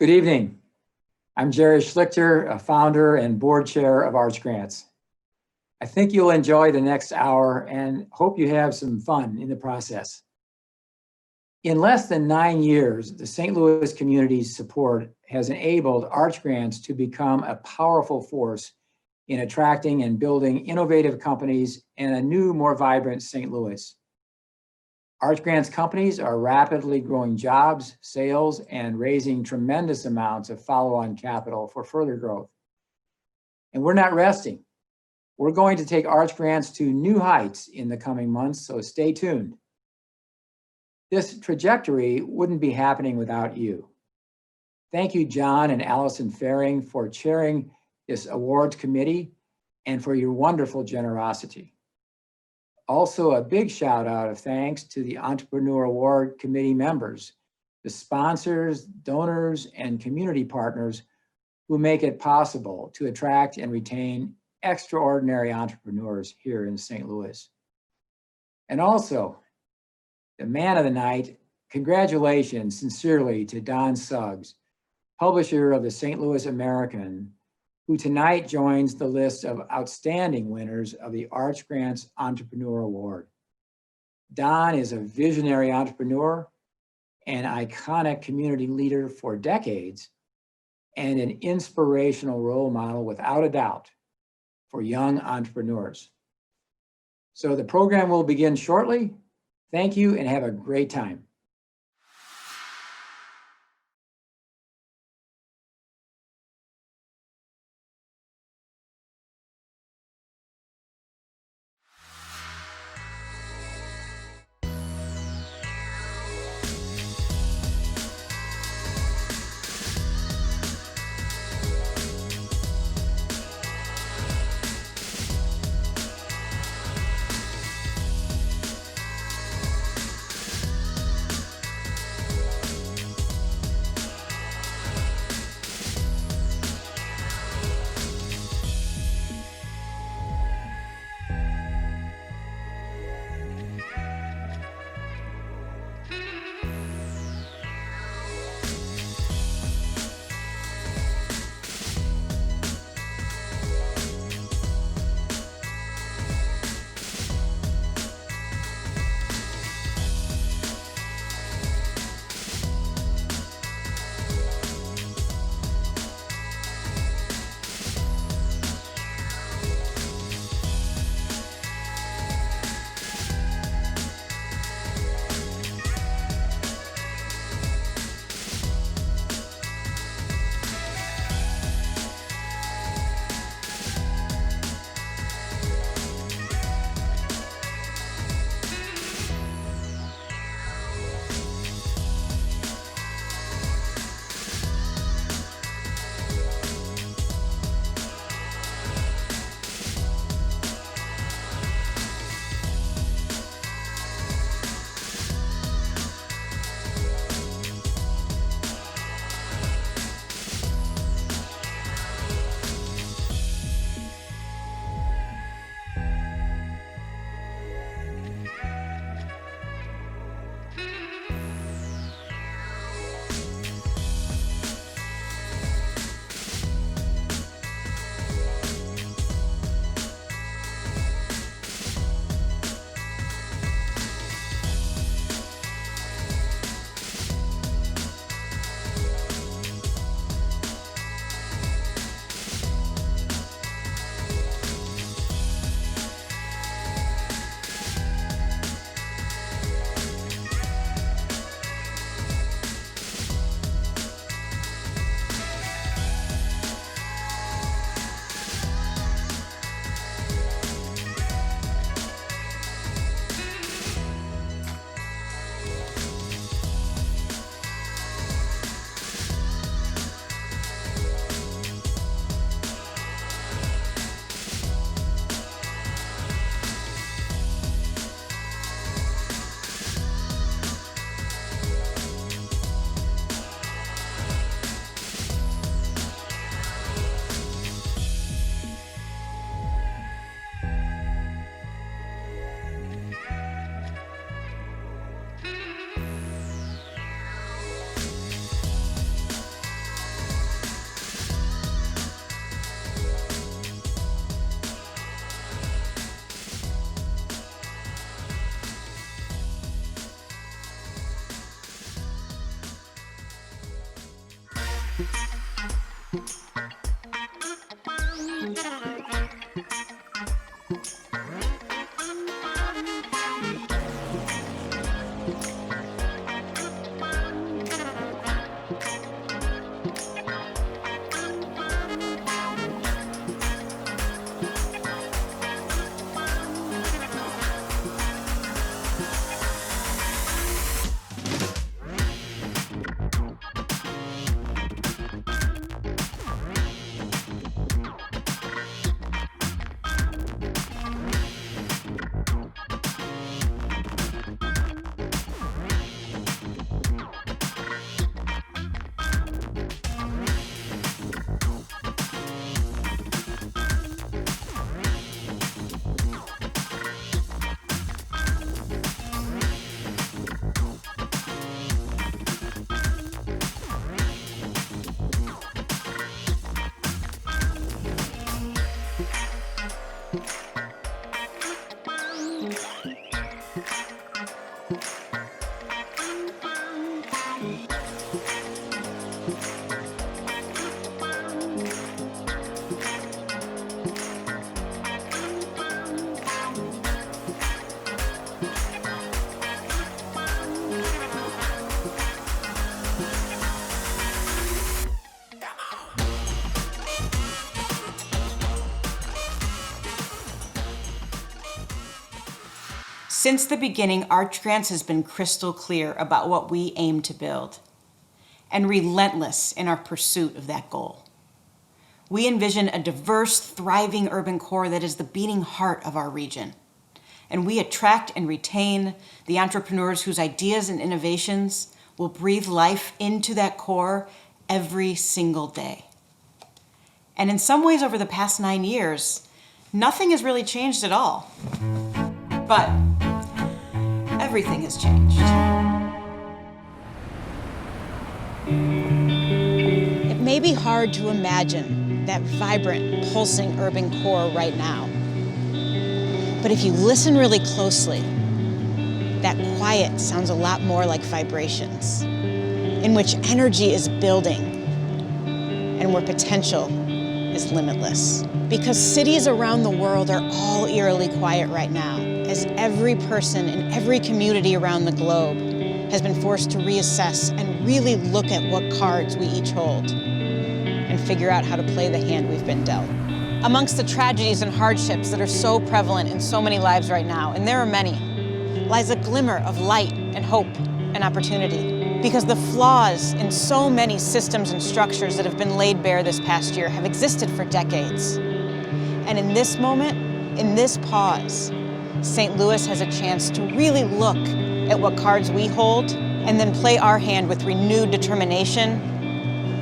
Good evening. I'm Jerry Schlichter, a founder and board chair of Arch Grants. I think you'll enjoy the next hour and hope you have some fun in the process. In less than 9 years, the St. Louis community's support has enabled Arch Grants to become a powerful force in attracting and building innovative companies and a new, more vibrant St. Louis. Arch Grants companies are rapidly growing jobs, sales, and raising tremendous amounts of follow-on capital for further growth. And we're not resting. We're going to take Arch Grants to new heights in the coming months, so stay tuned. This trajectory wouldn't be happening without you. Thank you, John and Allison Faring, for chairing this awards committee and for your wonderful generosity. Also, a big shout out of thanks to the Entrepreneur Award Committee members, the sponsors, donors, and community partners who make it possible to attract and retain extraordinary entrepreneurs here in St. Louis. And also, the man of the night, congratulations sincerely to Don Suggs, publisher of the St. Louis American, who tonight joins the list of outstanding winners of the Arch Grants Entrepreneur Award. Don is a visionary entrepreneur, an iconic community leader for decades, and an inspirational role model without a doubt for young entrepreneurs. So the program will begin shortly. Thank you and have a great time. Since the beginning, Arch Grants has been crystal clear about what we aim to build, and relentless in our pursuit of that goal. We envision a diverse, thriving urban core that is the beating heart of our region, and we attract and retain the entrepreneurs whose ideas and innovations will breathe life into that core every single day. And in some ways, over the past 9 years, nothing has really changed at all. But everything has changed. It may be hard to imagine that vibrant, pulsing urban core right now. But if you listen really closely, that quiet sounds a lot more like vibrations, in which energy is building and where potential is limitless. Because cities around the world are all eerily quiet right now, as every person in every community around the globe has been forced to reassess and really look at what cards we each hold and figure out how to play the hand we've been dealt. Amongst the tragedies and hardships that are so prevalent in so many lives right now, and there are many, lies a glimmer of light and hope and opportunity. Because the flaws in so many systems and structures that have been laid bare this past year have existed for decades. And in this moment, in this pause, St. Louis has a chance to really look at what cards we hold and then play our hand with renewed determination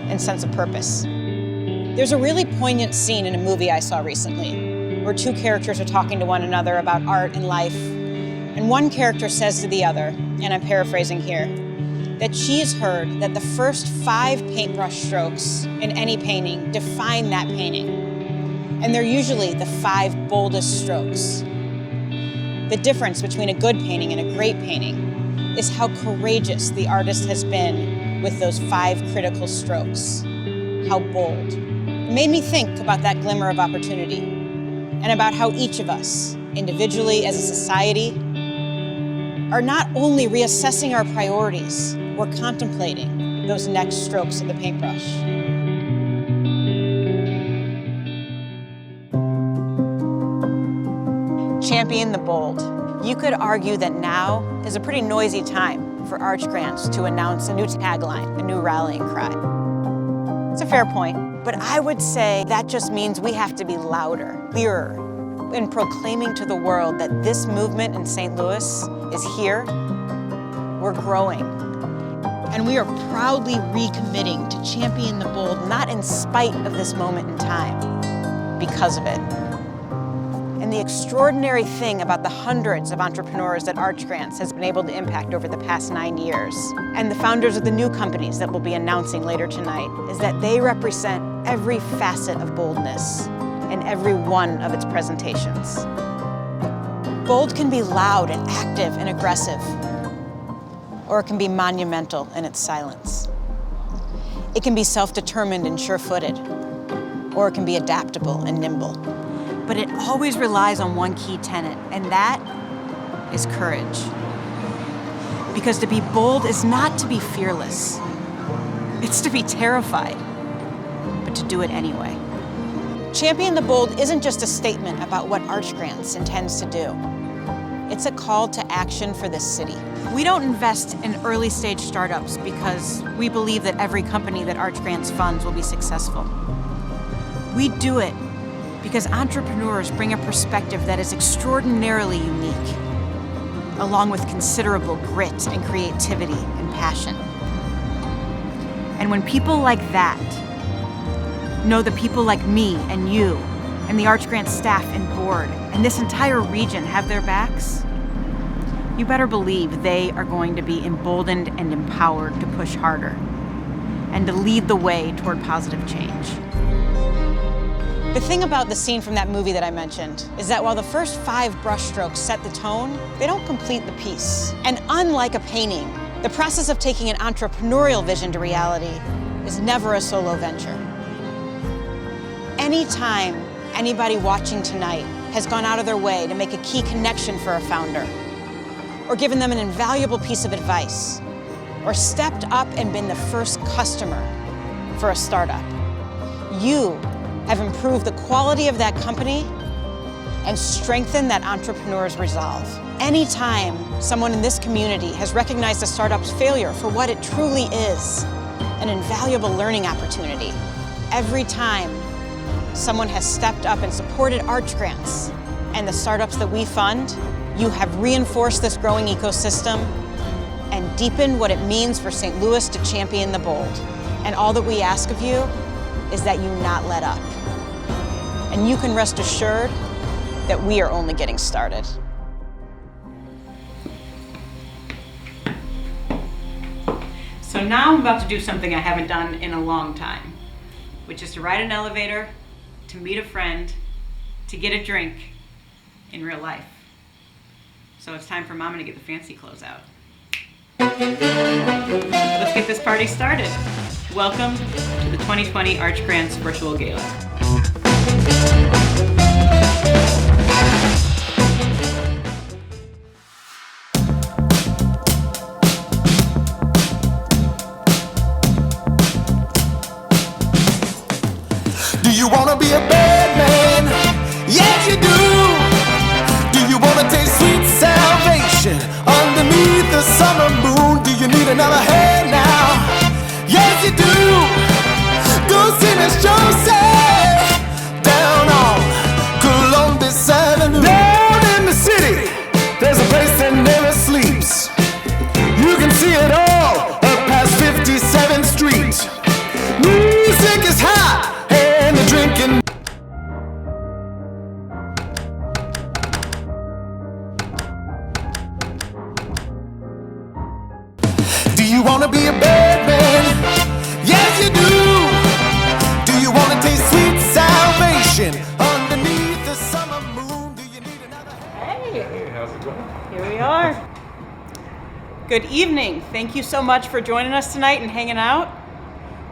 and sense of purpose. There's a really poignant scene in a movie I saw recently where two characters are talking to one another about art and life. And one character says to the other, and I'm paraphrasing here, that she's heard that the first 5 paintbrush strokes in any painting define that painting. And they're usually the 5 boldest strokes. The difference between a good painting and a great painting is how courageous the artist has been with those 5 critical strokes. How bold. It made me think about that glimmer of opportunity and about how each of us, individually as a society, are not only reassessing our priorities, we're contemplating those next strokes of the paintbrush. Champion the bold. You could argue that now is a pretty noisy time for Arch Grants to announce a new tagline, a new rallying cry. It's a fair point, but I would say that just means we have to be louder, clearer, in proclaiming to the world that this movement in St. Louis is here, we're growing, and we are proudly recommitting to champion the bold, not in spite of this moment in time, because of it. And the extraordinary thing about the hundreds of entrepreneurs that Arch Grants has been able to impact over the past 9 years, and the founders of the new companies that we'll be announcing later tonight, is that they represent every facet of boldness in every one of its presentations. Bold can be loud and active and aggressive, or it can be monumental in its silence. It can be self-determined and sure-footed, or it can be adaptable and nimble. But it always relies on one key tenet, and that is courage. Because to be bold is not to be fearless. It's to be terrified, but to do it anyway. Champion the Bold isn't just a statement about what Arch Grants intends to do. It's a call to action for this city. We don't invest in early stage startups because we believe that every company that Arch Grants funds will be successful. We do it because entrepreneurs bring a perspective that is extraordinarily unique, along with considerable grit and creativity and passion. And when people like that know that people like me and you and the Arch Grant staff and board and this entire region have their backs, you better believe they are going to be emboldened and empowered to push harder and to lead the way toward positive change. The thing about the scene from that movie that I mentioned is that while the first 5 brushstrokes set the tone, they don't complete the piece. And unlike a painting, the process of taking an entrepreneurial vision to reality is never a solo venture. Anytime anybody watching tonight has gone out of their way to make a key connection for a founder, or given them an invaluable piece of advice, or stepped up and been the first customer for a startup, you have improved the quality of that company and strengthened that entrepreneur's resolve. Anytime someone in this community has recognized a startup's failure for what it truly is, an invaluable learning opportunity, every time someone has stepped up and supported Arch Grants and the startups that we fund, you have reinforced this growing ecosystem and deepened what it means for St. Louis to champion the bold. And all that we ask of you is that you not let up. And you can rest assured that we are only getting started. So now I'm about to do something I haven't done in a long time, which is to ride an elevator, to meet a friend, to get a drink in real life. So it's time for Mama to get the fancy clothes out. Let's get this party started. Welcome to the 2020 Arch Grants Virtual Gala. Do you wanna be a bad man? Yes, you do. Do you wanna taste sweet salvation underneath the summer moon? Do you need another hand now? Yes, you do. Go see Miss Joseph down on Columbus Avenue. Down in the city, there's a place that never sleeps. You can see it all up past 57th Street. Music is hot and the drinking. Do you wanna be a bad man? Yes, you do. Do you wanna taste sweet salvation underneath the summer moon? Do you need another? Hey, How's it going? here we are. Good evening. Thank you so much for joining us tonight and hanging out.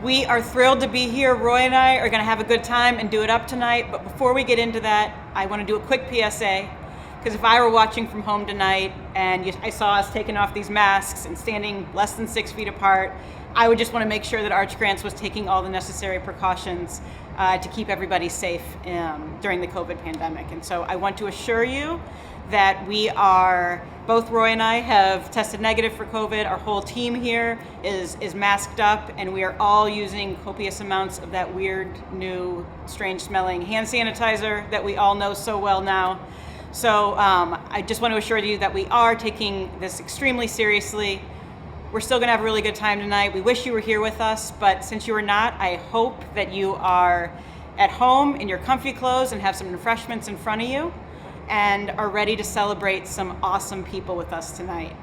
We are thrilled to be here. Roy and I are going to have a good time and do it up tonight. But before we get into that, I want to do a quick PSA. Because if I were watching from home tonight and I saw us taking off these masks and standing less than 6 feet apart, I would just want to make sure that Arch Grants was taking all the necessary precautions to keep everybody safe during the COVID pandemic. And so I want to assure you that we are, both Roy and I have tested negative for COVID. Our whole team here is masked up, and we are all using copious amounts of that weird, new, strange smelling hand sanitizer that we all know so well now. So I just want to assure you that we are taking this extremely seriously. We're still gonna have a really good time tonight. We wish you were here with us, but since you are not, I hope that you are at home in your comfy clothes and have some refreshments in front of you and are ready to celebrate some awesome people with us tonight.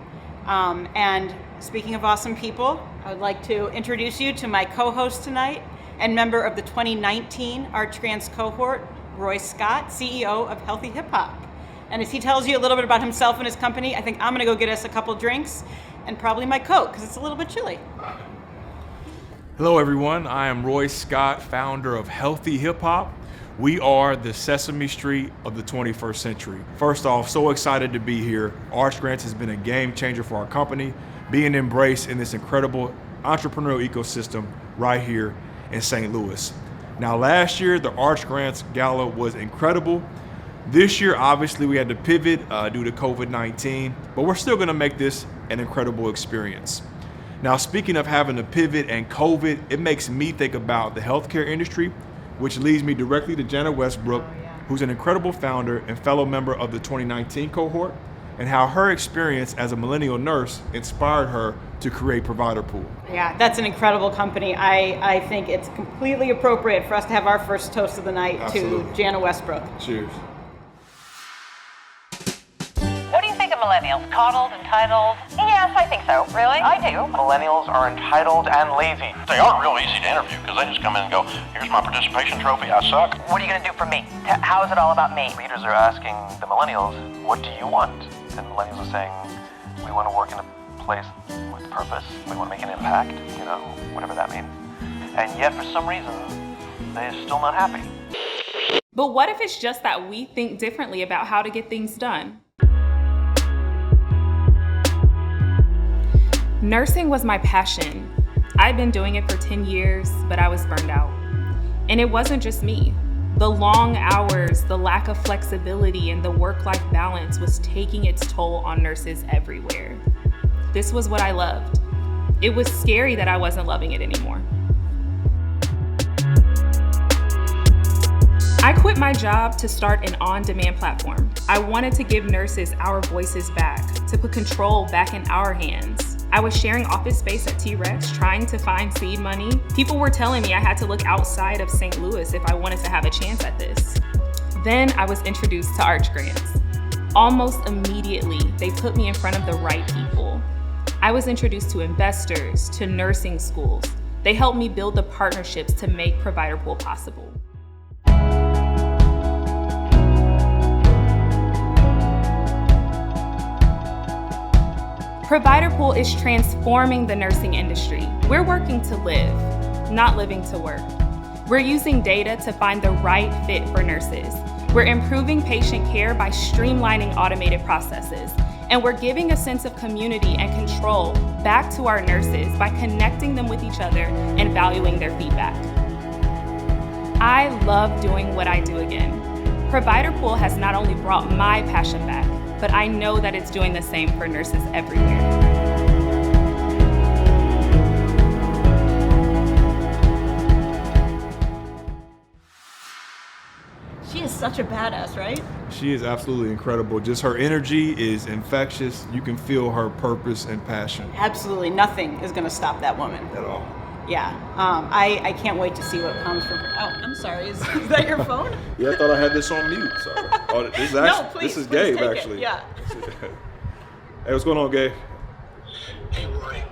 And speaking of awesome people, I would like to introduce you to my co-host tonight and member of the 2019 Arch Grants Cohort, Roy Scott, CEO of Healthy Hip Hop. And as he tells you a little bit about himself and his company, I think I'm gonna go get us a couple drinks and probably my coat, because it's a little bit chilly. Hello everyone, I am Roy Scott, founder of Healthy Hip Hop. We are the Sesame Street of the 21st century. First off, so excited to be here. Arch Grants has been a game changer for our company, being embraced in this incredible entrepreneurial ecosystem right here in St. Louis. Now last year, the Arch Grants Gala was incredible. This year, obviously, we had to pivot due to COVID-19, but we're still gonna make this an incredible experience. Now, speaking of having to pivot and COVID, it makes me think about the healthcare industry, which leads me directly to Jana Westbrook, who's an incredible founder and fellow member of the 2019 cohort, and how her experience as a millennial nurse inspired her to create Provider Pool. Yeah, that's an incredible company. I think it's completely appropriate for us to have our first toast of the night Absolutely. to Jana Westbrook. Cheers. What do you think of millennials? Coddled, entitled? Yes, I think so. Really? I do. Millennials are entitled and lazy. They are real easy to interview because they just come in and go, here's my participation trophy, I suck. What are you going to do for me? How is it all about me? Leaders are asking the millennials, what do you want? And millennials are saying, we want to work in a place with purpose. We want to make an impact, whatever that means. And yet, for some reason, they're still not happy. But what if it's just that we think differently about how to get things done? Nursing was my passion. I'd been doing it for 10 years, but I was burned out. And it wasn't just me. The long hours, the lack of flexibility, and the work-life balance was taking its toll on nurses everywhere. This was what I loved. It was scary that I wasn't loving it anymore. I quit my job to start an on-demand platform. I wanted to give nurses our voices back, to put control back in our hands. I was sharing office space at T-Rex, trying to find seed money. People were telling me I had to look outside of St. Louis if I wanted to have a chance at this. Then I was introduced to Arch Grants. Almost immediately, they put me in front of the right people. I was introduced to investors, to nursing schools. They helped me build the partnerships to make Provider Pool possible. Provider Pool is transforming the nursing industry. We're working to live, not living to work. We're using data to find the right fit for nurses. We're improving patient care by streamlining automated processes. And we're giving a sense of community and control back to our nurses by connecting them with each other and valuing their feedback. I love doing what I do again. Provider Pool has not only brought my passion back, but I know that it's doing the same for nurses everywhere. She is such a badass, right? She is absolutely incredible. Just her energy is infectious. You can feel her purpose and passion. Absolutely nothing is going to stop that woman. At all. Yeah, I can't wait to see what comes from her. Oh, I'm sorry. Is that your phone? Yeah, I thought I had this on mute. Sorry. Oh, this is actually, No, please, this is please Gabe, take it. actually. Yeah. Hey, what's going on, Gabe? Hey, Roy,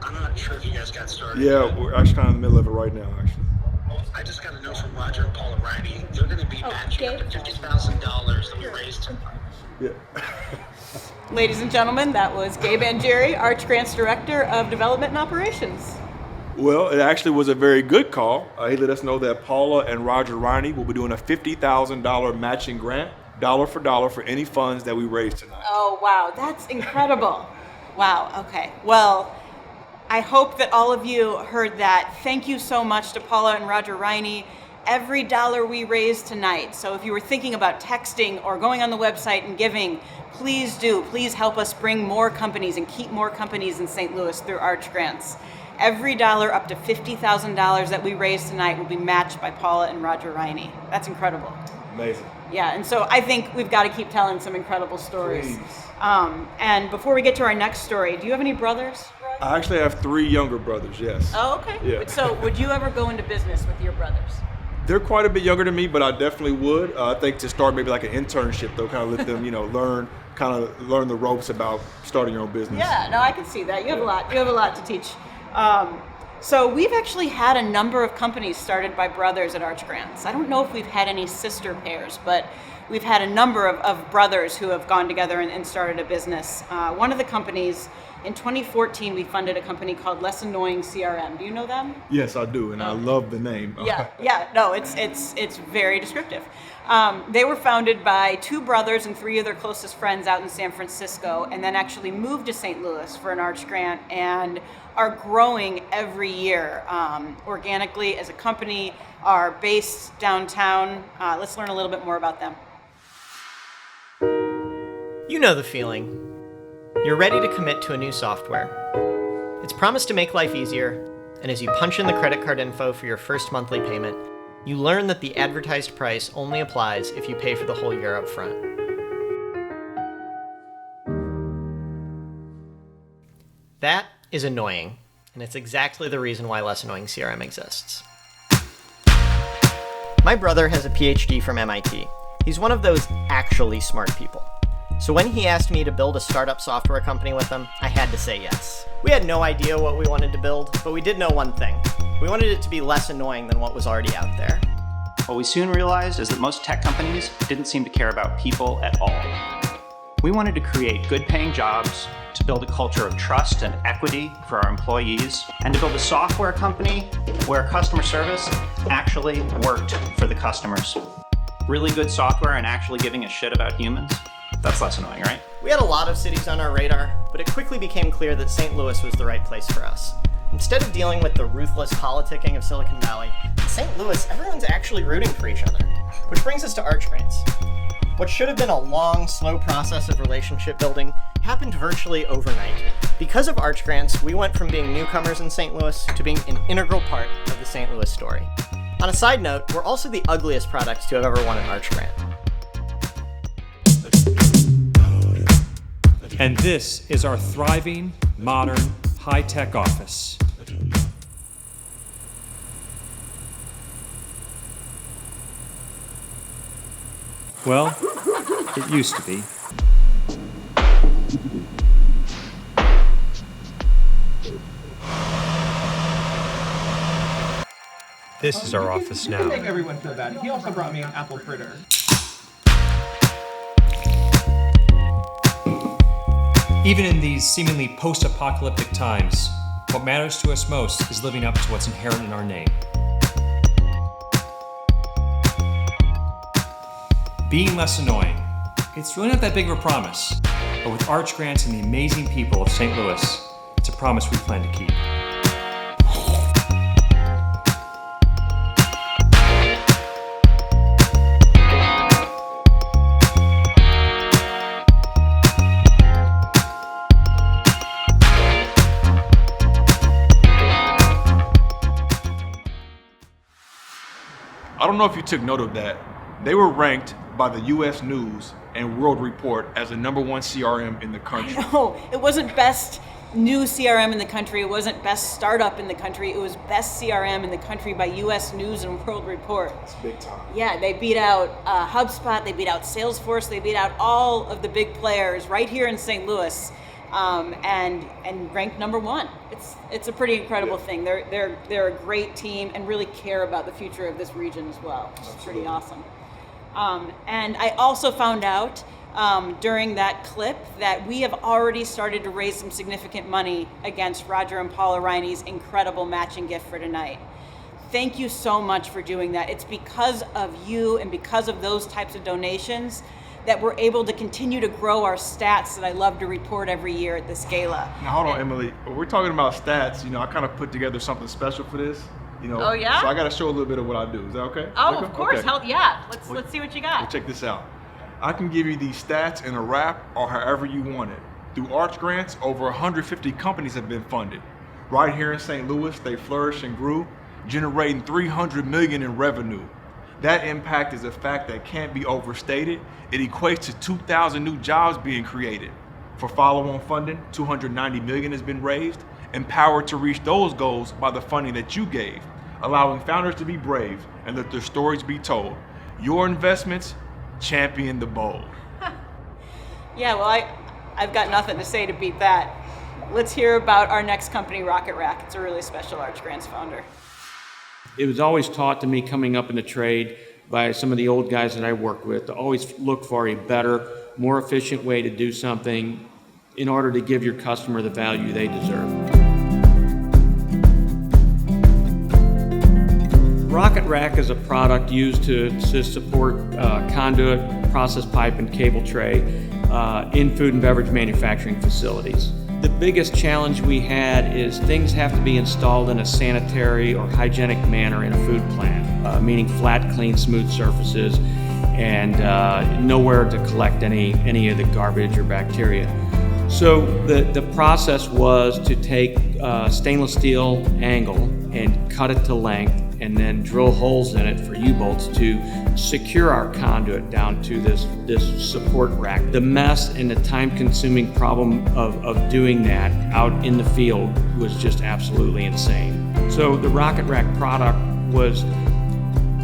I'm not sure if you guys got started. Yeah, we're actually kind of in the middle of it right now, actually. Well, I just got a note from Roger and Paula Riney. They're going to be matching up to $50,000 that we raised. Yeah. Ladies and gentlemen, that was Gabe Angeri, Arch Grants Director of Development and Operations. Well, it actually was a very good call. He let us know that Paula and Roger Riney will be doing a $50,000 matching grant, dollar for any funds that we raise tonight. Oh, wow, that's incredible. Wow, okay. Well, I hope that all of you heard that. Thank you so much to Paula and Roger Riney. Every dollar we raise tonight, so if you were thinking about texting or going on the website and giving, please do. Please help us bring more companies and keep more companies in St. Louis through Arch Grants. Every dollar up to $50,000 that we raise tonight will be matched by Paula and Roger Riney. That's incredible. Amazing. Yeah, and so I think we've got to keep telling some incredible stories. Please. And before we get to our next story, do you have any brothers, Roy? I actually have 3 younger brothers, yes. Oh, okay. Yeah. So would you ever go into business with your brothers? They're quite a bit younger than me, but I definitely would. I think to start maybe like an internship, though, kind of let them, learn the ropes about starting your own business. Yeah, no, I can see that. You have a lot. You have a lot to teach. So we've actually had a number of companies started by brothers at Arch Grants. I don't know if we've had any sister pairs, but we've had a number of brothers who have gone together and started a business. One of the companies In 2014, we funded a company called Less Annoying CRM. Do you know them? Yes, I do, and I love the name. No, it's very descriptive. They were founded by 2 brothers and 3 of their closest friends out in San Francisco, and then actually moved to St. Louis for an Arch grant, and are growing every year organically as a company, are based downtown. Let's learn a little bit more about them. You know the feeling. You're ready to commit to a new software. It's promised to make life easier, and as you punch in the credit card info for your first monthly payment, you learn that the advertised price only applies if you pay for the whole year up front. That is annoying, and it's exactly the reason why Less Annoying CRM exists. My brother has a PhD from MIT. He's one of those actually smart people. So when he asked me to build a startup software company with him, I had to say yes. We had no idea what we wanted to build, but we did know one thing. We wanted it to be less annoying than what was already out there. What we soon realized is that most tech companies didn't seem to care about people at all. We wanted to create good-paying jobs, to build a culture of trust and equity for our employees, and to build a software company where customer service actually worked for the customers. Really good software and actually giving a shit about humans. That's less annoying, right? We had a lot of cities on our radar, but it quickly became clear that St. Louis was the right place for us. Instead of dealing with the ruthless politicking of Silicon Valley, in St. Louis, everyone's actually rooting for each other. Which brings us to Arch grants. What should have been a long, slow process of relationship building happened virtually overnight. Because of Arch grants, we went from being newcomers in St. Louis to being an integral part of the St. Louis story. On a side note, we're also the ugliest product to have ever won an Arch grant. And this is our thriving, modern, high-tech office. Well, it used to be. This is our office now. Make everyone feel bad. He also brought me an apple fritter. Even in these seemingly post-apocalyptic times, what matters to us most is living up to what's inherent in our name. Being less annoying. It's really not that big of a promise, but with Arch grants and the amazing people of St. Louis, it's a promise we plan to keep. I don't know if you took note of that. They were ranked by the U.S. News and World Report as the #1 CRM in the country. No, it wasn't best new CRM in the country. It wasn't best startup in the country. It was best CRM in the country by U.S. News and World Report. It's big time. Yeah, they beat out HubSpot. They beat out Salesforce. They beat out all of the big players right here in St. Louis, and ranked #1. It's a pretty incredible thing. They're a great team and really care about the future of this region as well. It's pretty awesome. And I also found out during that clip that we have already started to raise some significant money against Roger and Paula Riney's incredible matching gift for tonight. Thank you so much for doing that. It's because of you and because of those types of donations that we're able to continue to grow our stats that I love to report every year at this gala. Now hold on, Emily. When we're talking about stats, I kind of put together something special for this. Oh yeah? So I got to show a little bit of what I do. Is that okay? Oh, of course. Okay. Hell yeah. Let's see what you got. Well, check this out. I can give you these stats in a wrap or however you want it. Through Arch grants, over 150 companies have been funded. Right here in St. Louis, they flourished and grew, generating $300 million in revenue. That impact is a fact that can't be overstated. It equates to 2,000 new jobs being created. For follow-on funding, $290 million has been raised, empowered to reach those goals by the funding that you gave, allowing founders to be brave and let their stories be told. Your investments champion the bold. Yeah, well, I've got nothing to say to beat that. Let's hear about our next company, Rocket Rack. It's a really special Arch Grants founder. It was always taught to me coming up in the trade by some of the old guys that I worked with to always look for a better, more efficient way to do something in order to give your customer the value they deserve. Rocket Rack is a product used to support conduit, process pipe, and cable tray in food and beverage manufacturing facilities. The biggest challenge we had is things have to be installed in a sanitary or hygienic manner in a food plant, meaning flat, clean, smooth surfaces, and nowhere to collect any of the garbage or bacteria. So the process was to take stainless steel angle and cut it to length, and then drill holes in it for U-bolts to secure our conduit down to this support rack. The mess and the time-consuming problem of doing that out in the field was just absolutely insane. So the Rocket Rack product was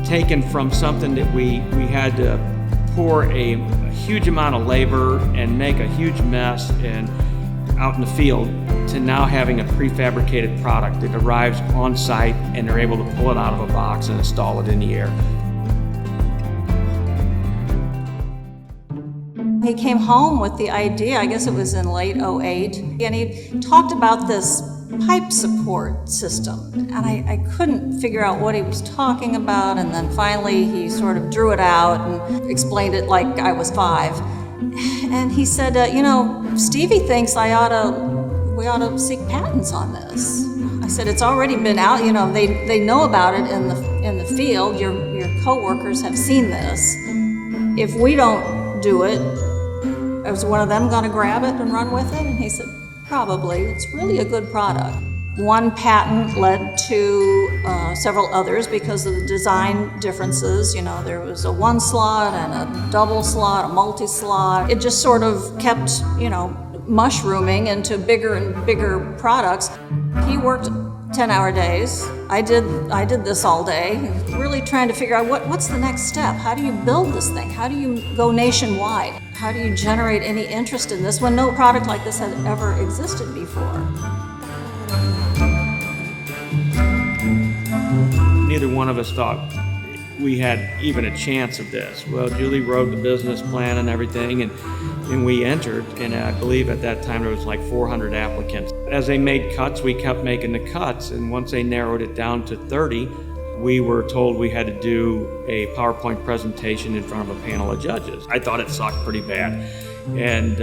taken from something that we had to pour a huge amount of labor and make a huge mess and out in the field, to now having a prefabricated product that arrives on site and they're able to pull it out of a box and install it in the air. He came home with the idea, I guess it was in late '08, and he talked about this pipe support system, and I couldn't figure out what he was talking about, and then finally he sort of drew it out and explained it like I was 5. And he said, Stevie thinks we ought to seek patents on this. I said, it's already been out, they know about it in the field. Your coworkers have seen this. If we don't do it, is one of them going to grab it and run with it? And he said, probably. It's really a good product. One patent led to several others because of the design differences. There was a 1 slot and a double slot, a multi-slot. It just sort of kept, mushrooming into bigger and bigger products. He worked 10-hour days. I did this all day, really trying to figure out what's the next step. How do you build this thing? How do you go nationwide? How do you generate any interest in this when no product like this had ever existed before? Neither one of us thought we had even a chance of this. Well, Julie wrote the business plan and everything, and we entered, and I believe at that time there was like 400 applicants. As they made cuts, we kept making the cuts, and once they narrowed it down to 30, we were told we had to do a PowerPoint presentation in front of a panel of judges. I thought it sucked pretty bad, and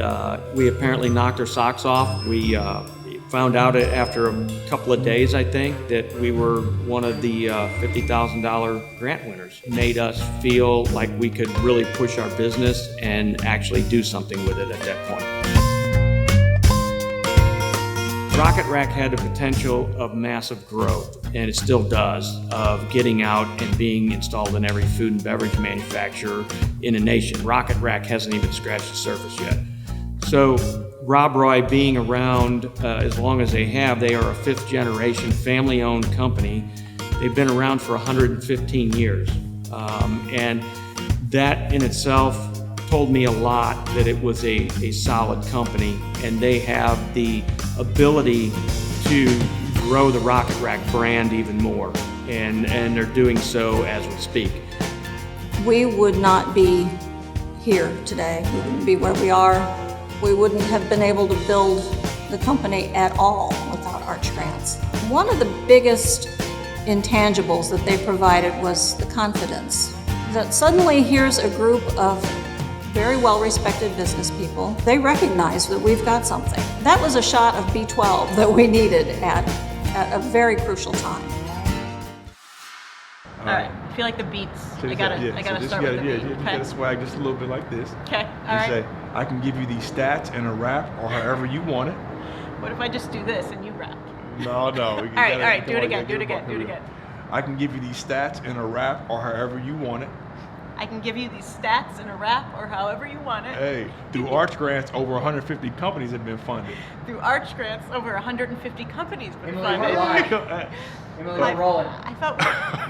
we apparently knocked our socks off. We found out after a couple of days, I think, that we were one of the $50,000 grant winners. It made us feel like we could really push our business and actually do something with it at that point. Rocket Rack had the potential of massive growth, and it still does, of getting out and being installed in every food and beverage manufacturer in the nation. Rocket Rack hasn't even scratched the surface yet. So Rob Roy being around as long as they have, they are a 5th generation family-owned company. They've been around for 115 years. And that in itself told me a lot that it was a solid company, and they have the ability to grow the Rocket Rack brand even more. And they're doing so as we speak. We would not be here today. We wouldn't be where we are. We wouldn't have been able to build the company at all without Arch Grants. One of the biggest intangibles that they provided was the confidence. That suddenly here's a group of very well-respected business people. They recognize that we've got something. That was a shot of B12 that we needed at a very crucial time. All right. I feel like the beats. I gotta start with the beat. You gotta swag just a little bit like this. Okay. All right. Say, I can give you these stats in a rap or however you want it. What if I just do this and you rap? No. All right. Do it again. I can give you these stats in a rap or however you want it. I can give you these stats in a rap or however you want it. Hey, through Arch Grants, over 150 companies have been funded. Through Arch Grants, over 150 companies have been Emily, funded. we're rolling. I thought,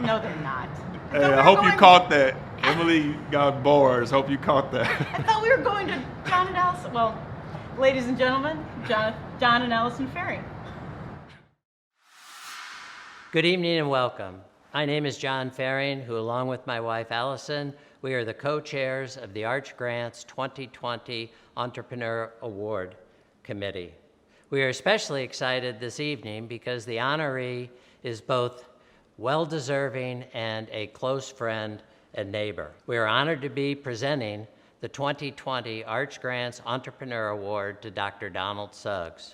no, they're not. Hey, I hope you caught that. Emily got bars. Hope you caught that. I thought we were going to John and Allison. Well, ladies and gentlemen, John and Allison Ferring. Good evening and welcome. My name is John Ferring, who along with my wife Allison, we are the co-chairs of the Arch Grants 2020 Entrepreneur Award. committee. We are especially excited this evening because the honoree is both well-deserving and a close friend and neighbor. We are honored to be presenting the 2020 Arch Grants Entrepreneur Award to Dr. Donald Suggs.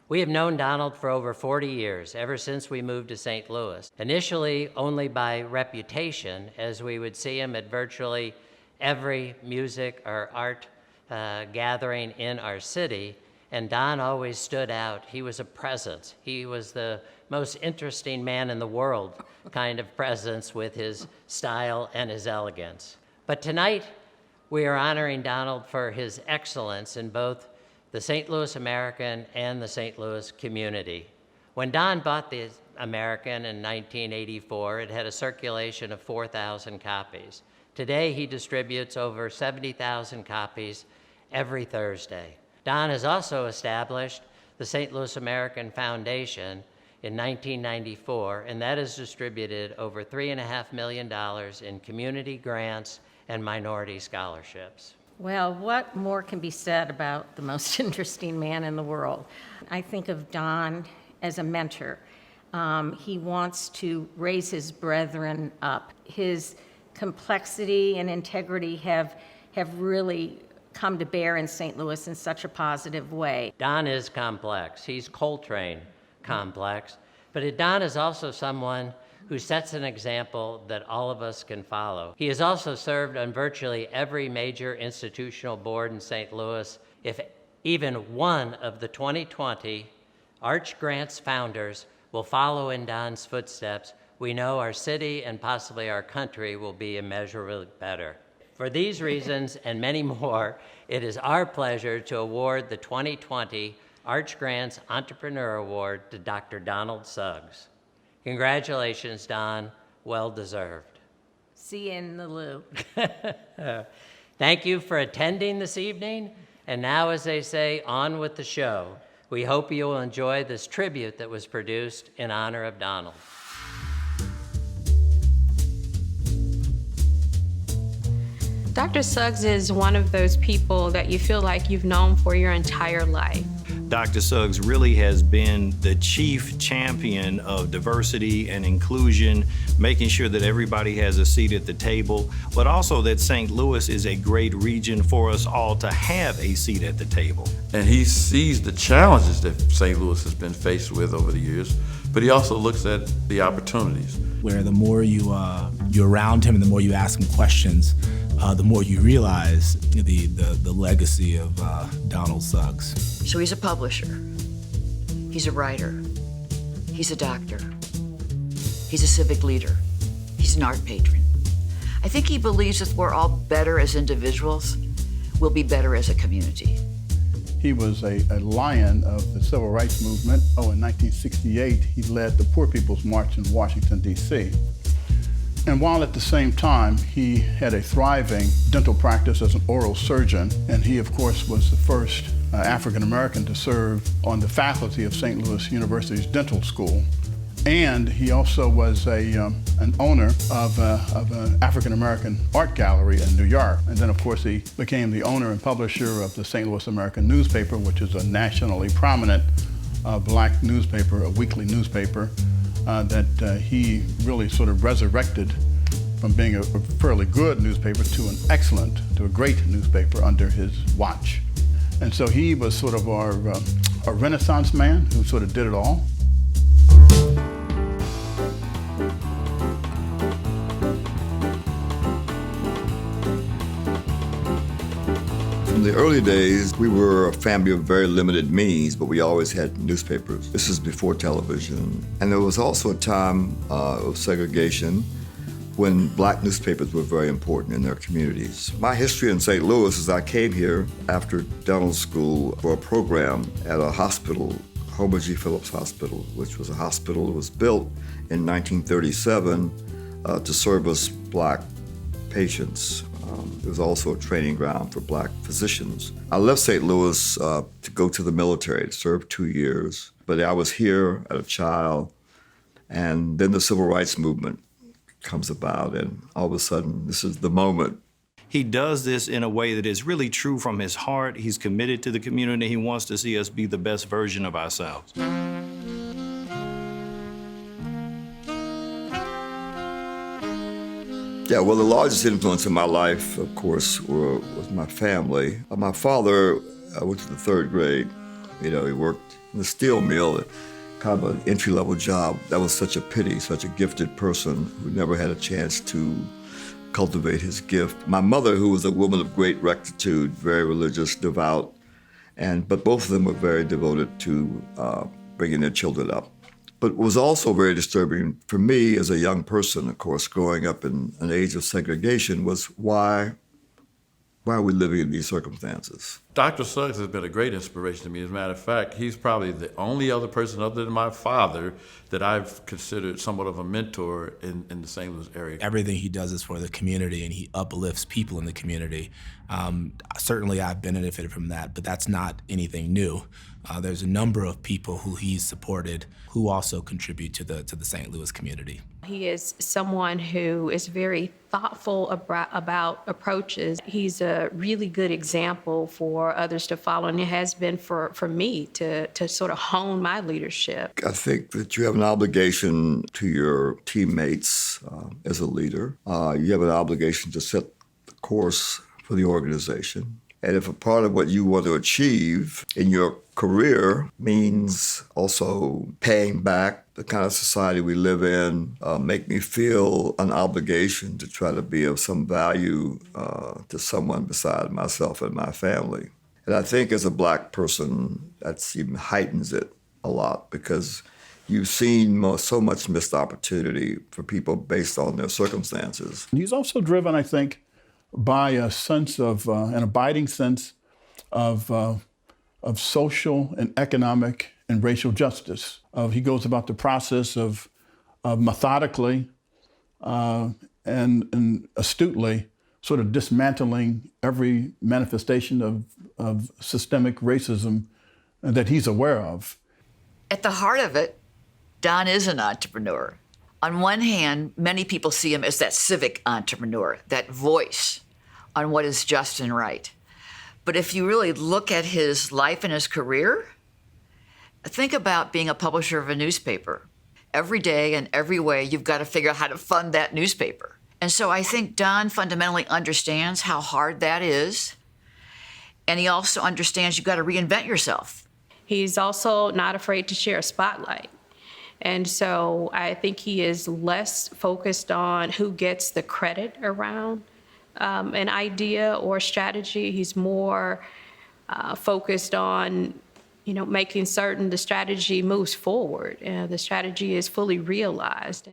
We have known Donald for over 40 years, ever since we moved to St. Louis, initially only by reputation, as we would see him at virtually every music or art gathering in our city, and Don always stood out. He was a presence. He was the most interesting man in the world kind of presence with his style and his elegance. But tonight, we are honoring Donald for his excellence in both the St. Louis American and the St. Louis community. When Don bought the American in 1984, it had a circulation of 4,000 copies. Today, he distributes over 70,000 copies every Thursday. Don has also established the St. Louis American Foundation in 1994, and that has distributed over $3.5 million in community grants and minority scholarships. Well, what more can be said about the most interesting man in the world? I think of Don as a mentor. He wants to raise his brethren up. His complexity and integrity have really come to bear in St. Louis in such a positive way. Don is complex. He's Coltrane complex. But Don is also someone who sets an example that all of us can follow. He has also served on virtually every major institutional board in St. Louis. If even one of the 2020 Arch Grants founders will follow in Don's footsteps, we know our city and possibly our country will be immeasurably better. For these reasons and many more, it is our pleasure to award the 2020 Arch Grants Entrepreneur Award to Dr. Donald Suggs. Congratulations, Don. Well deserved. See you in the loo. Thank you for attending this evening. And now, as they say, on with the show. We hope you will enjoy this tribute that was produced in honor of Donald. Dr. Suggs is one of those people that you feel like you've known for your entire life. Dr. Suggs really has been the chief champion of diversity and inclusion, making sure that everybody has a seat at the table, but also that St. Louis is a great region for us all to have a seat at the table. And he sees the challenges that St. Louis has been faced with over the years, but he also looks at the opportunities. Where the more you're around him and the more you ask him questions, the more you realize the legacy of Donald Suggs. So he's a publisher, he's a writer, he's a doctor, he's a civic leader, he's an art patron. I think he believes if we're all better as individuals, we'll be better as a community. He was a lion of the civil rights movement. In 1968, he led the Poor People's March in Washington, D.C. And while at the same time, he had a thriving dental practice as an oral surgeon, and he, of course, was the first African-American to serve on the faculty of St. Louis University's dental school. And he also was an owner of an African-American art gallery in New York. And then, of course, he became the owner and publisher of the St. Louis American newspaper, which is a nationally prominent black newspaper, a weekly newspaper that he really sort of resurrected from being a fairly good newspaper to a great newspaper under his watch. And so he was sort of a Renaissance man who sort of did it all. In the early days, we were a family of very limited means, but we always had newspapers. This is before television. And there was also a time of segregation when black newspapers were very important in their communities. My history in St. Louis is I came here after dental school for a program at a hospital, Homer G. Phillips Hospital, which was a hospital that was built in 1937 to service black patients. It was also a training ground for black physicians. I left St. Louis to go to the military, to serve 2 years. But I was here as a child, and then the civil rights movement comes about, and all of a sudden, this is the moment. He does this in a way that is really true from his heart. He's committed to the community. He wants to see us be the best version of ourselves. Yeah, well, the largest influence in my life, of course, was my family. My father went to the 3rd grade. You know, he worked in the steel mill, kind of an entry-level job. That was such a pity, such a gifted person who never had a chance to cultivate his gift. My mother, who was a woman of great rectitude, very religious, devout, but both of them were very devoted to bringing their children up. But what was also very disturbing for me as a young person, of course, growing up in an age of segregation, was why are we living in these circumstances? Dr. Suggs has been a great inspiration to me. As a matter of fact, he's probably the only other person other than my father that I've considered somewhat of a mentor in the St. Louis area. Everything he does is for the community, and he uplifts people in the community. Certainly I've benefited from that, but that's not anything new. There's a number of people who he's supported who also contribute to the St. Louis community. He is someone who is very thoughtful about approaches. He's a really good example for others to follow, and it has been for me to sort of hone my leadership. I think that you have an obligation to your teammates as a leader. You have an obligation to set the course for the organization. And if a part of what you want to achieve in your career means also paying back the kind of society we live in, make me feel an obligation to try to be of some value to someone beside myself and my family. And I think as a Black person, that even heightens it a lot, because you've seen so much missed opportunity for people based on their circumstances. He's also driven, I think, by a sense of, an abiding sense of social and economic and racial justice. He goes about the process of methodically and astutely sort of dismantling every manifestation of systemic racism that he's aware of. At the heart of it, Don is an entrepreneur. On one hand, many people see him as that civic entrepreneur, that voice on what is just and right. But if you really look at his life and his career, think about being a publisher of a newspaper. Every day and every way, you've got to figure out how to fund that newspaper. And so I think Don fundamentally understands how hard that is. And he also understands you've got to reinvent yourself. He's also not afraid to share a spotlight. And so I think he is less focused on who gets the credit around an idea or strategy. He's more focused on, making certain the strategy moves forward and the strategy is fully realized.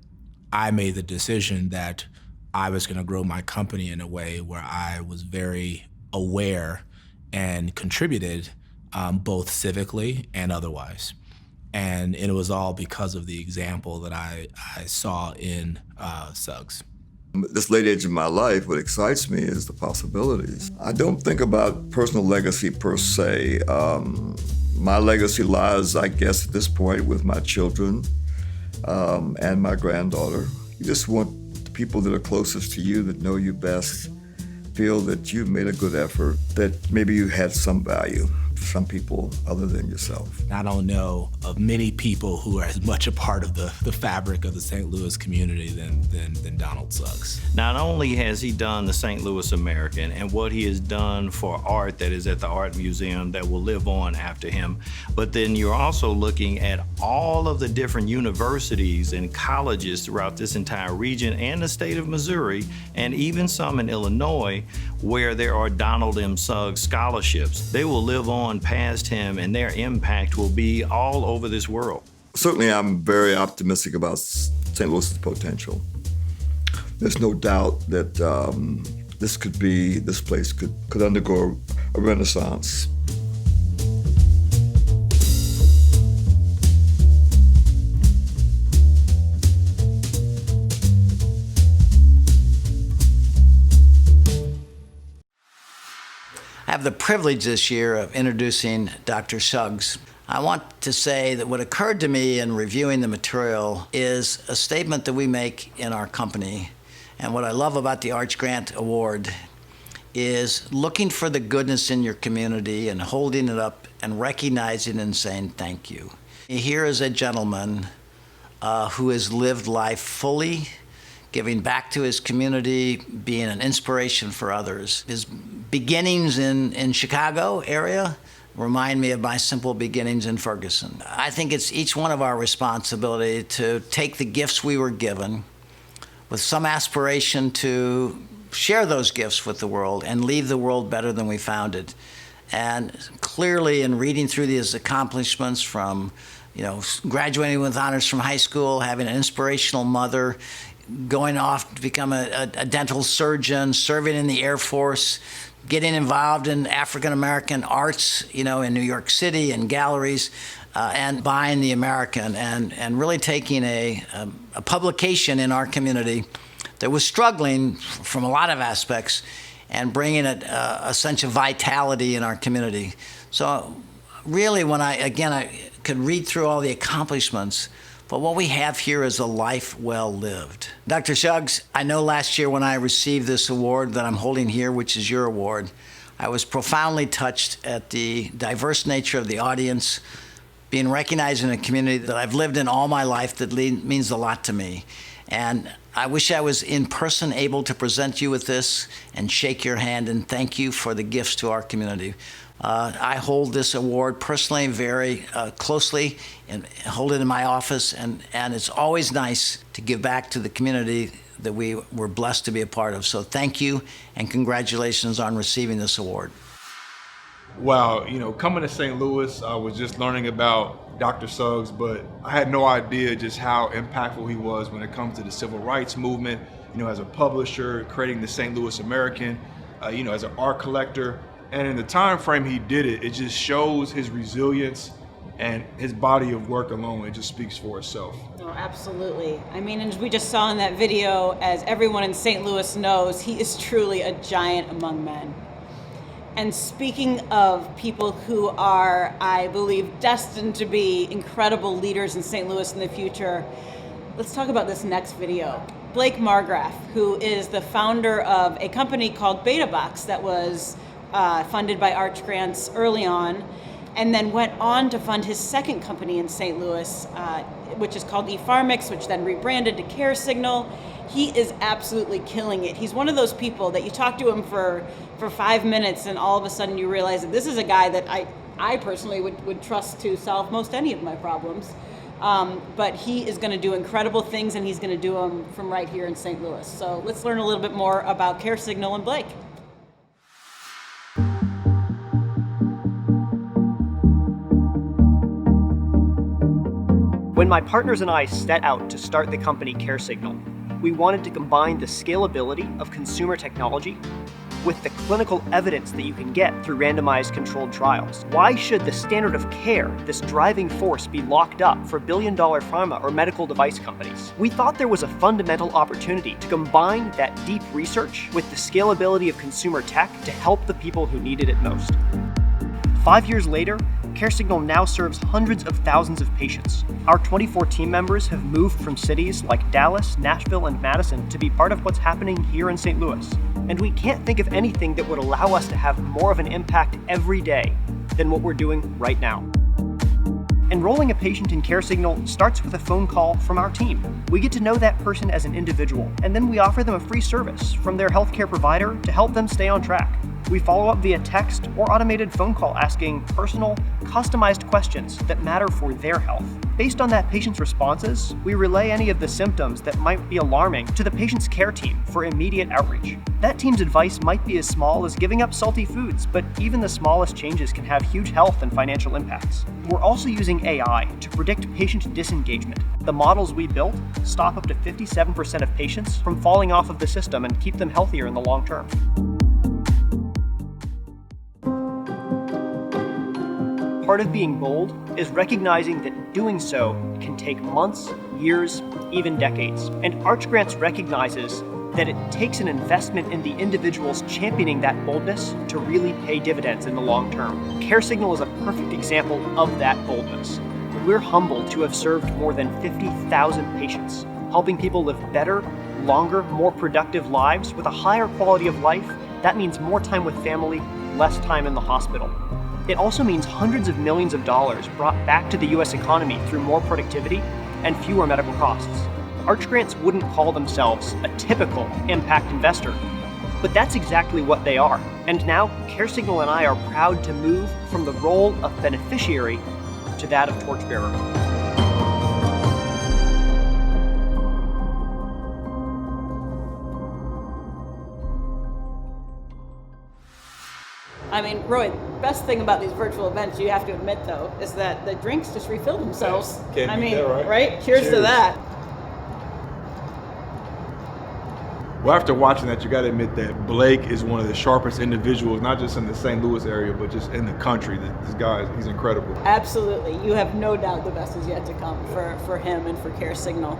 I made the decision that I was going to grow my company in a way where I was very aware and contributed both civically and otherwise. And it was all because of the example that I saw in Suggs. This late age in my life, what excites me is the possibilities. I don't think about personal legacy per se. My legacy lies, I guess, at this point with my children and my granddaughter. You just want the people that are closest to you, that know you best, feel that you've made a good effort, that maybe you had some value for some people other than yourself. I don't know of many people who are as much a part of the fabric of the St. Louis community than Donald Suggs. Not only has he done the St. Louis American and what he has done for art that is at the Art Museum that will live on after him, but then you're also looking at all of the different universities and colleges throughout this entire region and the state of Missouri, and even some in Illinois, where there are Donald M. Suggs scholarships. They will live on past him, and their impact will be all over this world. Certainly, I'm very optimistic about St. Louis's potential. There's no doubt that this place could undergo a renaissance. I have the privilege this year of introducing Dr. Suggs. I want to say that what occurred to me in reviewing the material is a statement that we make in our company. And what I love about the Arch Grant Award is looking for the goodness in your community and holding it up and recognizing and saying thank you. Here is a gentleman who has lived life fully, giving back to his community, being an inspiration for others. His beginnings in Chicago area remind me of my simple beginnings in Ferguson. I think it's each one of our responsibility to take the gifts we were given with some aspiration to share those gifts with the world and leave the world better than we found it. And clearly in reading through these accomplishments from, graduating with honors from high school, having an inspirational mother, going off to become a dental surgeon, serving in the Air Force, getting involved in African-American arts, in New York City and galleries, and buying the American, and really taking a publication in our community that was struggling from a lot of aspects and bringing a sense of vitality in our community. So really, when I could read through all the accomplishments, but what we have here is a life well lived. Dr. Suggs, I know last year when I received this award that I'm holding here, which is your award, I was profoundly touched at the diverse nature of the audience, being recognized in a community that I've lived in all my life that means a lot to me. And I wish I was in person able to present you with this and shake your hand and thank you for the gifts to our community. I hold this award personally very closely and hold it in my office, and it's always nice to give back to the community that we were blessed to be a part of. So thank you and congratulations on receiving this award. Wow, coming to St. Louis, I was just learning about Dr. Suggs, but I had no idea just how impactful he was when it comes to the civil rights movement, as a publisher, creating the St. Louis American, as an art collector. And in the time frame he did it, it just shows his resilience and his body of work alone. It just speaks for itself. Oh, absolutely. I mean, as we just saw in that video, as everyone in St. Louis knows, he is truly a giant among men. And speaking of people who are, I believe, destined to be incredible leaders in St. Louis in the future, let's talk about this next video. Blake Margraf, who is the founder of a company called BetaBox that was funded by Arch grants early on, and then went on to fund his second company in St. Louis, which is called ePharmix, which then rebranded to Care Signal. He is absolutely killing it. He's one of those people that you talk to him for 5 minutes and all of a sudden you realize that this is a guy that I personally would trust to solve most any of my problems. But he is going to do incredible things, and he's going to do them from right here in St. Louis. So let's learn a little bit more about Care Signal and Blake. When my partners and I set out to start the company Care Signal, we wanted to combine the scalability of consumer technology with the clinical evidence that you can get through randomized controlled trials. Why should the standard of care, this driving force, be locked up for billion-dollar pharma or medical device companies? We thought there was a fundamental opportunity to combine that deep research with the scalability of consumer tech to help the people who needed it most. 5 years later, Care Signal now serves hundreds of thousands of patients. Our 24 team members have moved from cities like Dallas, Nashville, and Madison to be part of what's happening here in St. Louis. And we can't think of anything that would allow us to have more of an impact every day than what we're doing right now. Enrolling a patient in Care Signal starts with a phone call from our team. We get to know that person as an individual, and then we offer them a free service from their healthcare provider to help them stay on track. We follow up via text or automated phone call asking personal, customized questions that matter for their health. Based on that patient's responses, we relay any of the symptoms that might be alarming to the patient's care team for immediate outreach. That team's advice might be as small as giving up salty foods, but even the smallest changes can have huge health and financial impacts. We're also using AI to predict patient disengagement. The models we built stop up to 57% of patients from falling off of the system and keep them healthier in the long term. Part of being bold is recognizing that doing so can take months, years, even decades. And Arch Grants recognizes that it takes an investment in the individuals championing that boldness to really pay dividends in the long term. Care Signal is a perfect example of that boldness. We're humbled to have served more than 50,000 patients, helping people live better, longer, more productive lives with a higher quality of life That means more time with family, less time in the hospital. It also means hundreds of millions of dollars brought back to the U.S. economy through more productivity and fewer medical costs. Arch Grants wouldn't call themselves a typical impact investor, but that's exactly what they are. And now, CareSignal and I are proud to move from the role of beneficiary to that of torchbearer. I mean, Roy, the best thing about these virtual events, you have to admit, though, is that the drinks just refill themselves. Can't beat that, right? Cheers to that. Well, after watching that, you got to admit that Blake is one of the sharpest individuals, not just in the St. Louis area, but just in the country. This guy, he's incredible. Absolutely. You have no doubt the best is yet to come for him and for CareSignal.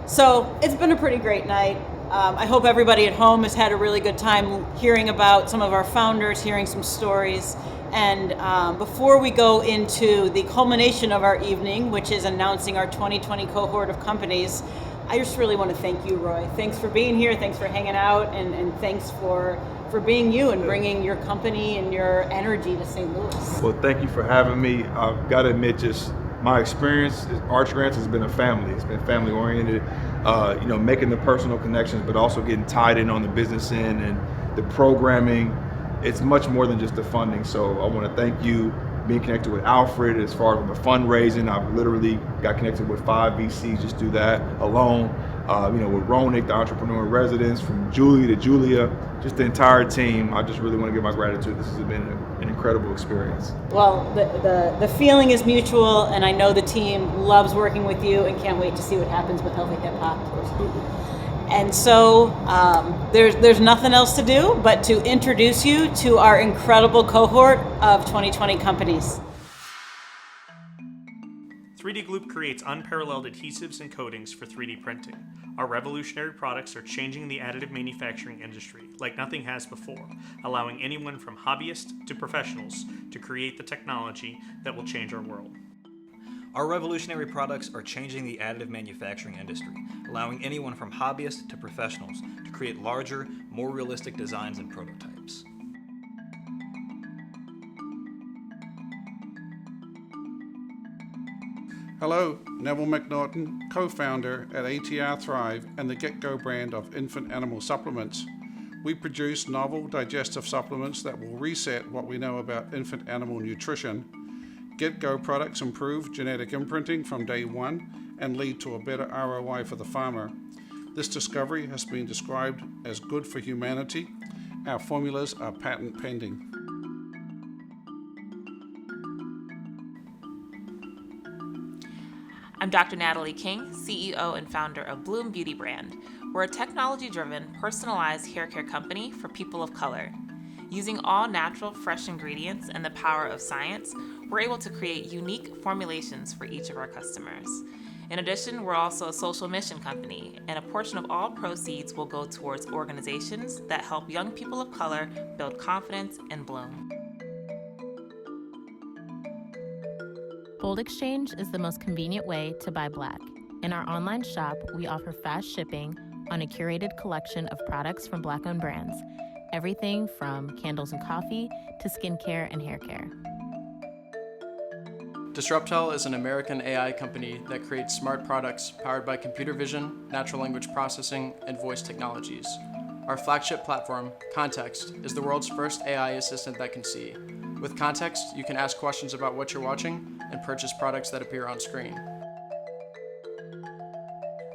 So it's been a pretty great night. I hope everybody at home has had a really good time hearing about some of our founders, hearing some stories. And before we go into the culmination of our evening, which is announcing our 2020 cohort of companies, I just really want to thank you, Roy. Thanks for being here. Thanks for hanging out. And thanks for being you and bringing your company and your energy to St. Louis. Well, thank you for having me. I've got to admit, just my experience at Arch Grants has been a family. It's been family oriented, making the personal connections, but also getting tied in on the business end and the programming. It's much more than just the funding. So I want to thank you, being connected with Alfred as far as the fundraising. I've literally got connected with 5 VCs just do that alone. With Ronick, the entrepreneur in residence, from Julie to Julia, just the entire team. I just really want to give my gratitude. This has been an incredible experience. Well, the feeling is mutual, and I know the team loves working with you and can't wait to see what happens with Healthy Hip Hop. And so there's nothing else to do but to introduce you to our incredible cohort of 2020 companies. 3D Gloop creates unparalleled adhesives and coatings for 3D printing. Our revolutionary products are changing the additive manufacturing industry like nothing has before, allowing anyone from hobbyists to professionals to create the technology that will change our world. Our revolutionary products are changing the additive manufacturing industry, allowing anyone from hobbyists to professionals to create larger, more realistic designs and prototypes. Hello, Neville McNaughton, co-founder at ATR Thrive and the Get-Go brand of infant animal supplements. We produce novel digestive supplements that will reset what we know about infant animal nutrition. Get-Go products improve genetic imprinting from day one and lead to a better ROI for the farmer. This discovery has been described as good for humanity. Our formulas are patent pending. I'm Dr. Natalie King, CEO and founder of Bloom Beauty Brand. We're a technology-driven, personalized hair care company for people of color. Using all natural, fresh ingredients and the power of science, we're able to create unique formulations for each of our customers. In addition, we're also a social mission company, and a portion of all proceeds will go towards organizations that help young people of color build confidence and bloom. Bold Exchange is the most convenient way to buy black. In our online shop, we offer fast shipping on a curated collection of products from Black-owned brands. Everything from candles and coffee to skincare and hair care. Disruptel is an American AI company that creates smart products powered by computer vision, natural language processing, and voice technologies. Our flagship platform, Context, is the world's first AI assistant that can see. With Context, you can ask questions about what you're watching and purchase products that appear on screen.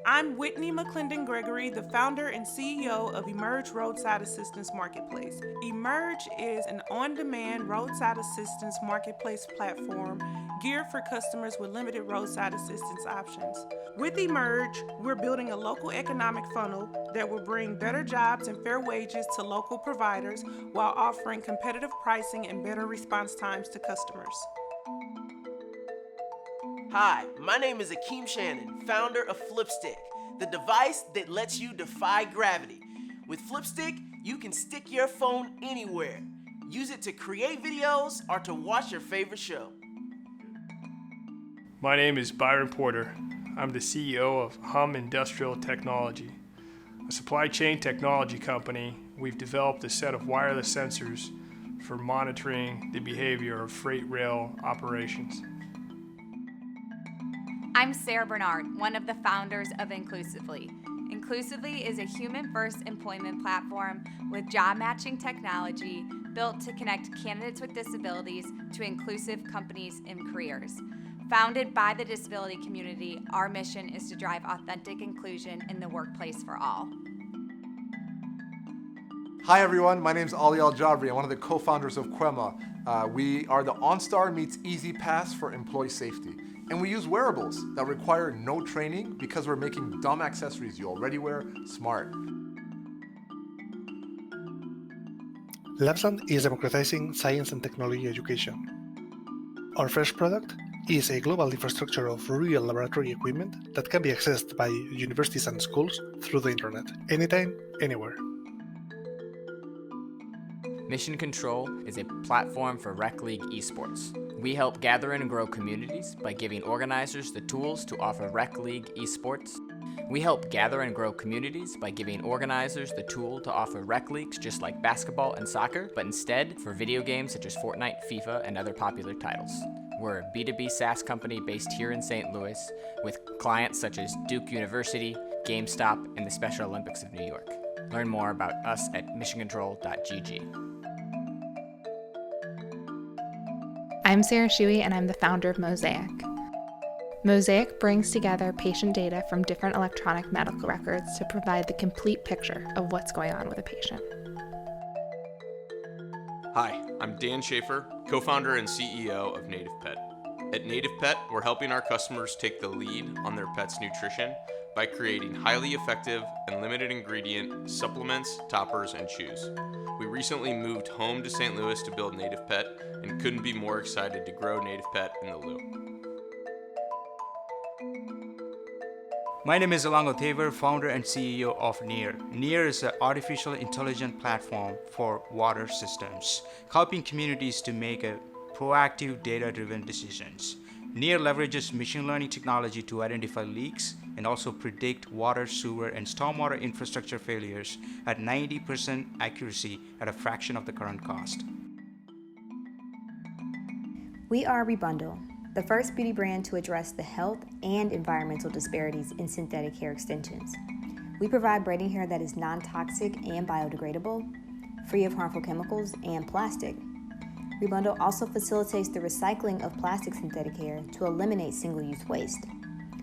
I'm Whitney McClendon Gregory, the founder and CEO of Emerge Roadside Assistance Marketplace. Emerge is an on-demand roadside assistance marketplace platform geared for customers with limited roadside assistance options. With Emerge, we're building a local economic funnel that will bring better jobs and fair wages to local providers while offering competitive pricing and better response times to customers. Hi, my name is Akeem Shannon, founder of Flipstick, the device that lets you defy gravity. With Flipstick, you can stick your phone anywhere. Use it to create videos or to watch your favorite show. My name is Byron Porter. I'm the CEO of Hum Industrial Technology, a supply chain technology company we've developed a set of wireless sensors for monitoring the behavior of freight rail operations. I'm Sarah Bernard, one of the founders of Inclusively. Inclusively is a human-first employment platform with job-matching technology built to connect candidates with disabilities to inclusive companies and careers. Founded by the disability community, our mission is to drive authentic inclusion in the workplace for all. Hi everyone, my name is Ali Al-Jabri. I'm one of the co-founders of Quema. We are the OnStar meets Easy Pass for employee safety. And we use wearables that require no training because we're making dumb accessories you already wear smart. Labson is democratizing science and technology education. Our first product is a global infrastructure of real laboratory equipment that can be accessed by universities and schools through the internet, anytime, anywhere. Mission Control is a platform for Rec League esports. We help gather and grow communities by giving organizers the tools to offer Rec League esports. We help gather and grow communities by giving organizers the tool to offer rec leagues just like basketball and soccer, but instead for video games such as Fortnite, FIFA, and other popular titles. We're a B2B SaaS company based here in St. Louis with clients such as Duke University, GameStop, and the Special Olympics of New York. Learn more about us at missioncontrol.gg. I'm Sarah Shuey, and I'm the founder of Mosaic. Mosaic brings together patient data from different electronic medical records to provide the complete picture of what's going on with a patient. Hi, I'm Dan Schaefer, co-founder and CEO of Native Pet. At Native Pet, we're helping our customers take the lead on their pet's nutrition by creating highly effective and limited ingredient supplements, toppers, and chews. We recently moved home to St. Louis to build Native Pet and couldn't be more excited to grow Native Pet in the Loop. My name is Elango Taver, founder and CEO of NEAR. NEAR is an artificial intelligence platform for water systems, helping communities to make proactive data-driven decisions. NEAR leverages machine learning technology to identify leaks and also predict water, sewer, and stormwater infrastructure failures at 90% accuracy at a fraction of the current cost. We are Rebundle, the first beauty brand to address the health and environmental disparities in synthetic hair extensions. We provide braiding hair that is non-toxic and biodegradable, free of harmful chemicals and plastic. Rebundle also facilitates the recycling of plastic synthetic hair to eliminate single-use waste.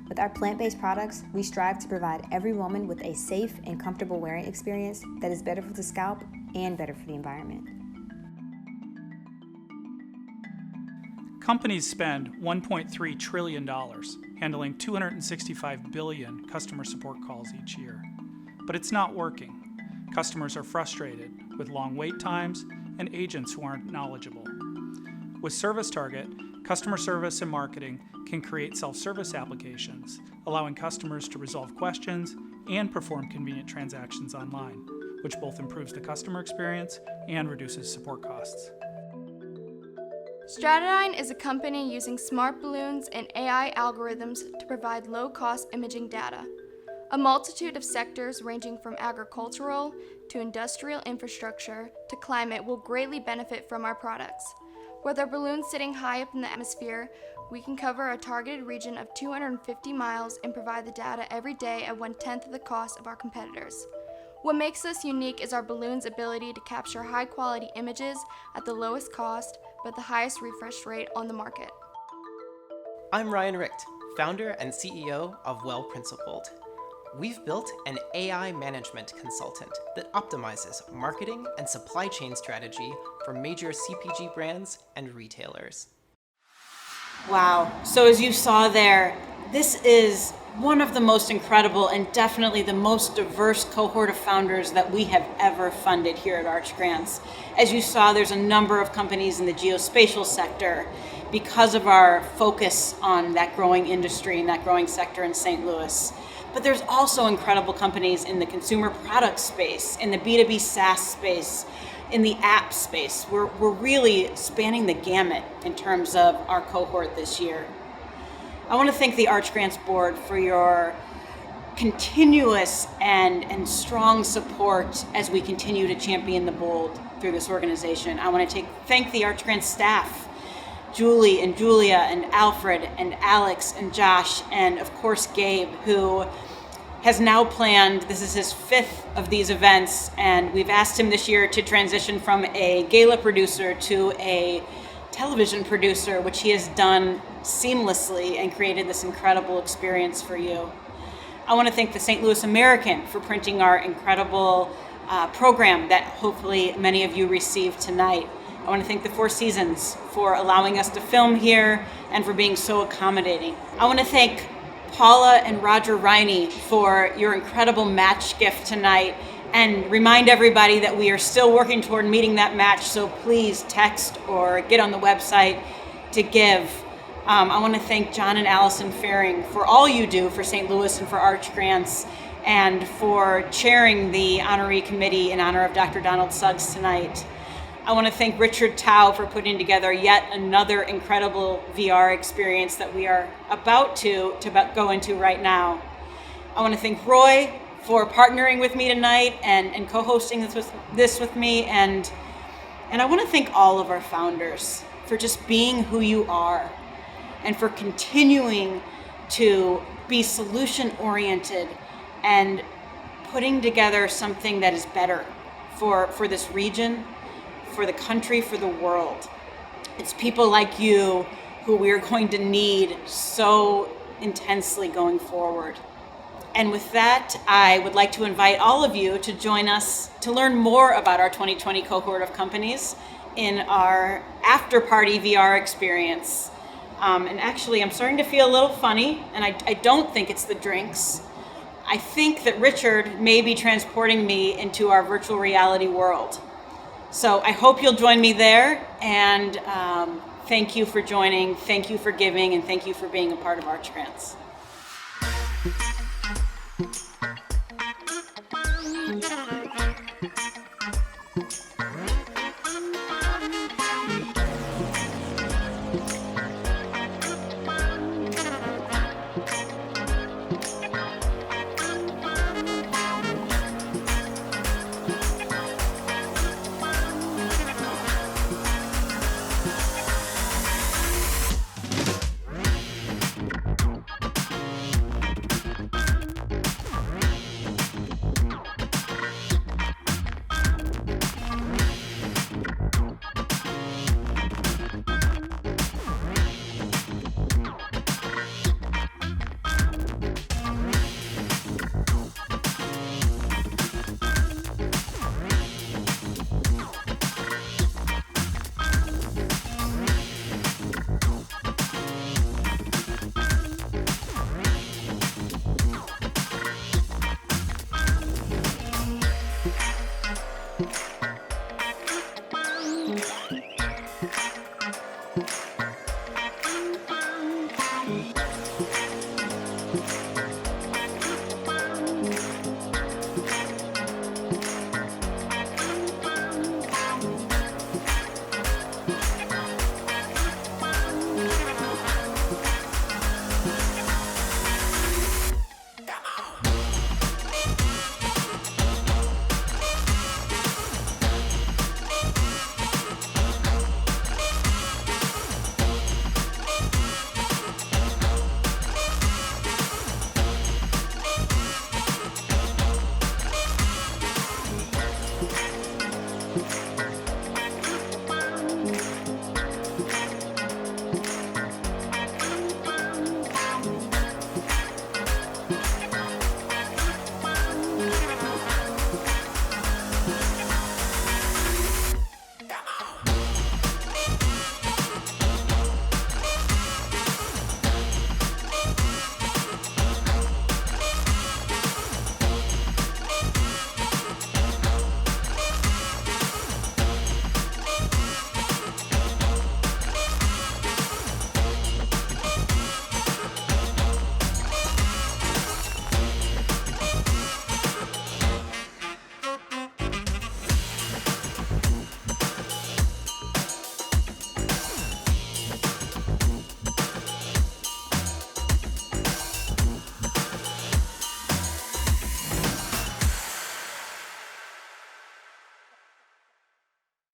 With our plant-based products, we strive to provide every woman with a safe and comfortable wearing experience that is better for the scalp and better for the environment. Companies spend $1.3 trillion handling 265 billion customer support calls each year. But it's not working. Customers are frustrated with long wait times and agents who aren't knowledgeable. With Service Target, customer service and marketing can create self-service applications, allowing customers to resolve questions and perform convenient transactions online, which both improves the customer experience and reduces support costs. Stratodyne is a company using smart balloons and AI algorithms to provide low-cost imaging data. A multitude of sectors ranging from agricultural to industrial infrastructure to climate will greatly benefit from our products. With our balloons sitting high up in the atmosphere, we can cover a targeted region of 250 miles and provide the data every day at 1/10 of the cost of our competitors. What makes us unique is our balloon's ability to capture high-quality images at the lowest cost, but the highest refresh rate on the market. I'm Ryan Richt, founder and CEO of Well Principled. We've built an AI management consultant that optimizes marketing and supply chain strategy for major CPG brands and retailers. Wow. So as you saw there, this is one of the most incredible and definitely the most diverse cohort of founders that we have ever funded here at Arch Grants. As you saw, there's a number of companies in the geospatial sector because of our focus on that growing industry and that growing sector in St. Louis. But there's also incredible companies in the consumer product space, in the B2B SaaS space, in the app space. We're really spanning the gamut in terms of our cohort this year. I want to thank the Arch Grants Board for your continuous and strong support as we continue to champion the bold through this organization. I want to thank the Arch Grants staff, Julie and Julia and Alfred and Alex and Josh, and of course Gabe, who has now planned, this is his 5th of these events, and we've asked him this year to transition from a gala producer to a television producer, which he has done seamlessly and created this incredible experience for you. I want to thank the St. Louis American for printing our incredible program that hopefully many of you received tonight. I want to thank the Four Seasons for allowing us to film here and for being so accommodating. I want to thank Paula and Roger Riney for your incredible match gift tonight, and remind everybody that we are still working toward meeting that match, so please text or get on the website to give. I want to thank John and Allison Faring for all you do for St. Louis and for Arch Grants, and for chairing the honoree committee in honor of Dr. Donald Suggs tonight. I want to thank Richard Tao for putting together yet another incredible VR experience that we are about to go into right now. I want to thank Roy for partnering with me tonight and co-hosting this with me, and I want to thank all of our founders for just being who you are and for continuing to be solution-oriented and putting together something that is better for this region, for the country, for the world. It's people like you who we are going to need so intensely going forward. And with that, I would like to invite all of you to join us to learn more about our 2020 cohort of companies in our after-party VR experience. And actually, I'm starting to feel a little funny, and I don't think it's the drinks. I think that Richard may be transporting me into our virtual reality world. So I hope you'll join me there, and thank you for joining, thank you for giving, and thank you for being a part of Arch Grants.